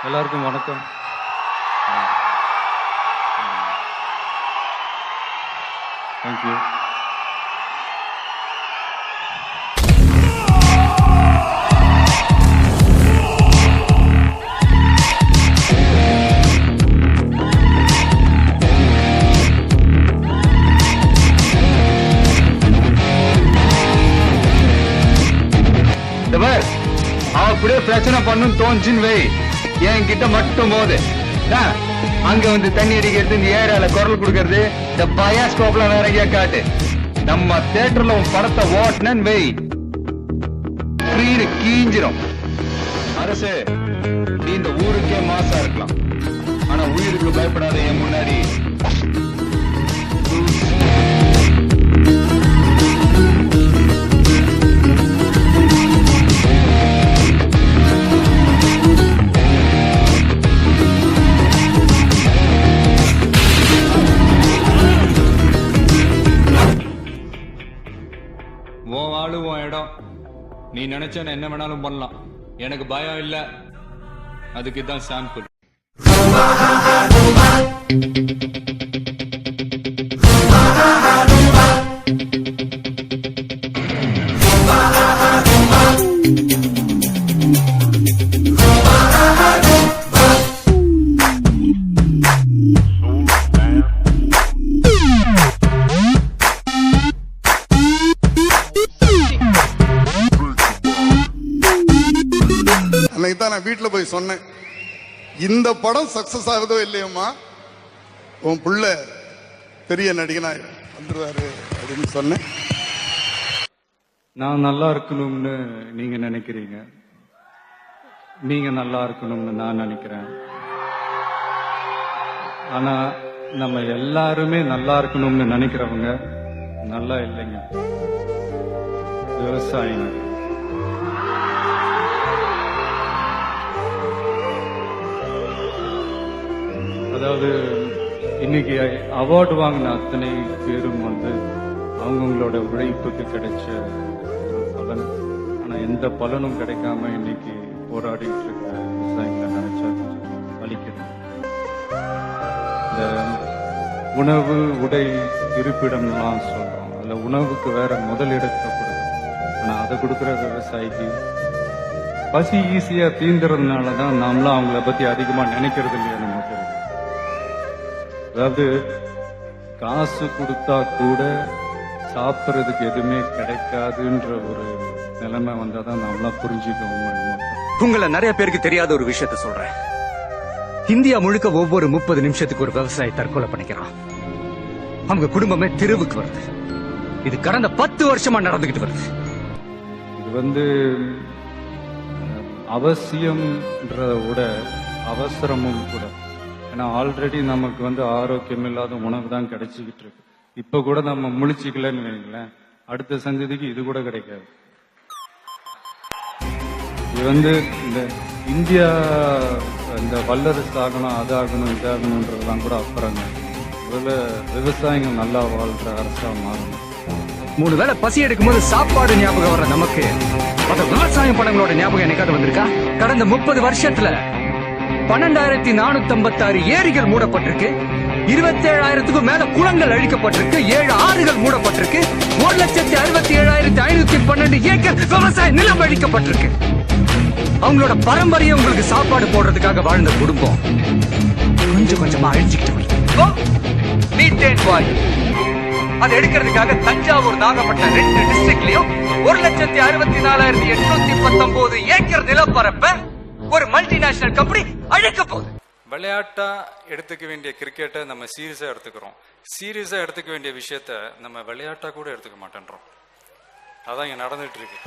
எல்லாருக்கும் வணக்கம். தேங்க்யூ. அப்படியே பிரச்சனை பண்ணும் தோன்றின் வை என் கிட்ட மட்டும் போது அங்க வந்து தண்ணி அடிக்கிறது, இந்த ஏரியால குரல் கொடுக்கறது, இந்த பயாஸ்கோப்ல நிறைய காட்டு. நம்ம தியேட்டர்ல உன் படத்தை ஓட்டுனன்னு வை, ஸ்கிரீனு கீஞ்சிரும். அரசு, நீ இந்த ஊருக்கே மாசா இருக்கலாம், ஆனா உயிருக்கு பயப்படாத என் முன்னாடி. உன் ஆளு உன் இடம், நீ நினைச்ச என்ன வேணாலும் பண்ணலாம், எனக்கு பயம் இல்ல. அதுக்கு தான் சாம்பிள். நான் வீட்டுல போய் சொன்னேன், இந்த படம் சக்சஸ் ஆகுதோ இல்லையம்மா, உன் புள்ள பெரிய நடிகனா வந்துருவாரு அப்படின்னு சொன்னேன். நான் நல்லா இருக்கணும்னு நீங்க நினைக்கிறீங்க, நீங்க நல்லா இருக்கணும்னு நான் நினைக்கிறேன். ஆனா நம்ம எல்லாருமே நல்லா இருக்கணும்னு நினைக்கிறவங்க நல்லா இல்லைங்க. விவசாயிங்க அதாவது இன்னைக்கு அவார்டு வாங்கின அத்தனை பேரும் வந்து அவங்கவுங்களோட உழைப்புக்கு கிடைச்ச ஒரு பலன். ஆனா எந்த பலனும் கிடைக்காம இன்னைக்கு போராடிட்டு இருக்கிற விவசாயிகளை நினைச்சா கொஞ்சம் வலிக்குது. இந்த உணவு, உடை, இருப்பிடம்லாம் சொல்றோம், அதுல உணவுக்கு வேற முதலிடத்தை கொடுக்கும். ஆனா அதை கொடுக்குற விவசாயிக்கு பசி ஈஸியா தீந்துறதுனாலதான் நாமளும் அவங்கள பத்தி அதிகமா நினைக்கிறது இல்லையா நமக்கு. அதாவது காசு கொடுத்தா கூட சாப்பிட்றதுக்கு எதுவுமே கிடைக்காதுன்ற ஒரு நிலைமை வந்தாதான் நம்மளாம் புரிஞ்சுக்கணும். உங்களை நிறைய பேருக்கு தெரியாத ஒரு விஷயத்த சொல்றேன். இந்தியா முழுக்க ஒவ்வொரு 30 நிமிஷத்துக்கு ஒரு விவசாயி தற்கொலை பண்ணிக்கிறான். அவங்க குடும்பமே தெருவுக்கு வருது. இது கடந்த 10 வருஷமா நடந்துகிட்டு வருது. இது வந்து அவசியம்ன்றத விட அவசரமும் கூட. ஏன்னா ஆல்ரெடி நமக்கு வந்து ஆரோக்கியம் இல்லாத உணவு தான் கிடைச்சிக்கிட்டு இருக்கு. இப்ப கூட நம்ம முழிச்சிக்கலன்னு வைங்களேன், அடுத்த சந்ததிக்கு இது கூட கிடைக்காது. இது வந்து இந்த இந்தியா இந்த வல்லரசு ஆகணும், அதாகணும், இதாகணும்ன்றதெல்லாம் கூட அப்புறங்க. முதல்ல விவசாயிகள் நல்லா வாழ்ற அரசா மாறணும். 3 வேளை பசி எடுக்கும் போது சாப்பாடு ஞாபகம் வர்ற நமக்கு விவசாயம் படங்களோட ஞாபகம் என்னைக்காவது வந்திருக்கா? கடந்த 30 வருஷத்துல 12,456 ஏரிகள் மூடப்பட்டிருக்கு, 27,000க்கும் மேல குளங்கள் அழிக்கப்பட்டிருக்கு, 7 ஆறுகள் மூடப்பட்டிருக்கு, 1,67,512 ஏக்கர் விவசாய நிலம் அழிக்கப்பட்டிருக்கு. அவங்களோட பரம்பரையை உங்களுக்கு சாப்பாடு போடுறதுக்காக வாழ்ந்த குடும்பம் கொஞ்சம் கொஞ்சமா அழிச்சுக்கிட்டு வருது. மீத்தேன் வாயு அதை எடுக்கிறதுக்காக தஞ்சாவூர், நாகப்பட்டினம் 2 டிஸ்ட்ரிக்ட்லயும் 1,64,819 ஏக்கர் நிலப்பரப்ப ஒரு மல்டிநேஷனல் கம்பெனி அழிக்க போகுது. விளையாட்டா எடுத்துக்க வேண்டிய கிரிக்கெட்டை நம்ம சீரியஸா எடுத்துக்கிறோம், சீரியஸா எடுத்துக்க வேண்டிய விஷயத்த நம்ம விளையாட்டா கூட எடுத்துக்க மாட்டேன்றோம். அதான் இங்க நடந்துட்டு இருக்கு.